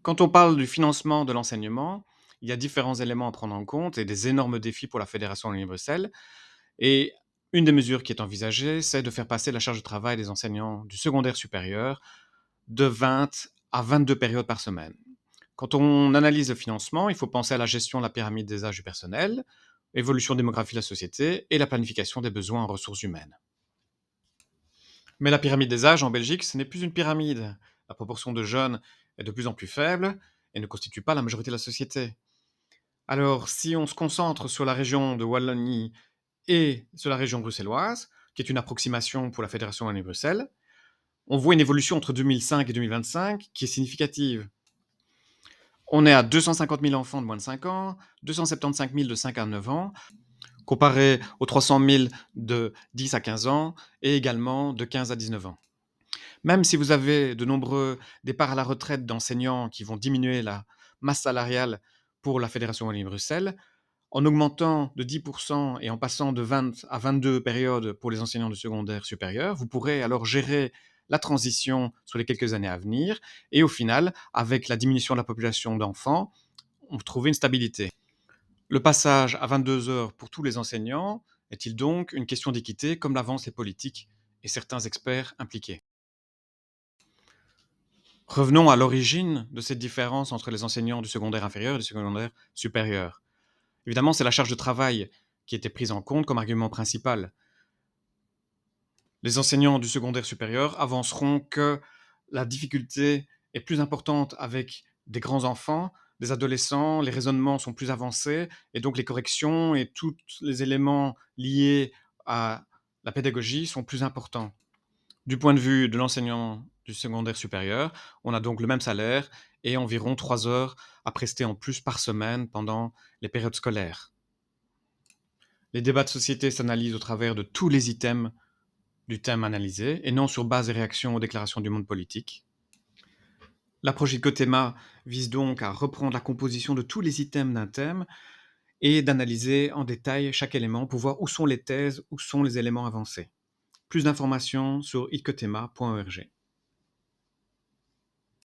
Quand on parle du financement de l'enseignement, il y a différents éléments à prendre en compte et des énormes défis pour la Fédération Wallonie-Bruxelles. Et une des mesures qui est envisagée, c'est de faire passer la charge de travail des enseignants du secondaire supérieur de 20 à 22 périodes par semaine. Quand on analyse le financement, il faut penser à la gestion de la pyramide des âges du personnel, évolution démographique de la société et la planification des besoins en ressources humaines. Mais la pyramide des âges en Belgique, ce n'est plus une pyramide. La proportion de jeunes est de plus en plus faible et ne constitue pas la majorité de la société. Alors, si on se concentre sur la région de Wallonie et sur la région bruxelloise, qui est une approximation pour la Fédération Wallonie-Bruxelles, on voit une évolution entre 2005 et 2025 qui est significative. On est à 250 000 enfants de moins de 5 ans, 275 000 de 5 à 9 ans, comparé aux 300 000 de 10 à 15 ans et également de 15 à 19 ans. Même si vous avez de nombreux départs à la retraite d'enseignants qui vont diminuer la masse salariale pour la Fédération Wallonie-Bruxelles, en augmentant de 10% et en passant de 20 à 22 périodes pour les enseignants du secondaire supérieur, vous pourrez alors gérer la transition sur les quelques années à venir et au final, avec la diminution de la population d'enfants, on trouver une stabilité. Le passage à 22 heures pour tous les enseignants est-il donc une question d'équité comme l'avancent les politiques et certains experts impliqués? Revenons à l'origine de cette différence entre les enseignants du secondaire inférieur et du secondaire supérieur. Évidemment, c'est la charge de travail qui était prise en compte comme argument principal. Les enseignants du secondaire supérieur avanceront que la difficulté est plus importante avec des grands enfants, des adolescents, les raisonnements sont plus avancés et donc les corrections et tous les éléments liés à la pédagogie sont plus importants. Du point de vue de l'enseignant du secondaire supérieur, on a donc le même salaire et environ 3 heures à prester en plus par semaine pendant les périodes scolaires. Les débats de société s'analysent au travers de tous les items du thème analysé et non sur base des réactions aux déclarations du monde politique. L'approche Icotema vise donc à reprendre la composition de tous les items d'un thème et d'analyser en détail chaque élément pour voir où sont les thèses, où sont les éléments avancés. Plus d'informations sur icotema.org.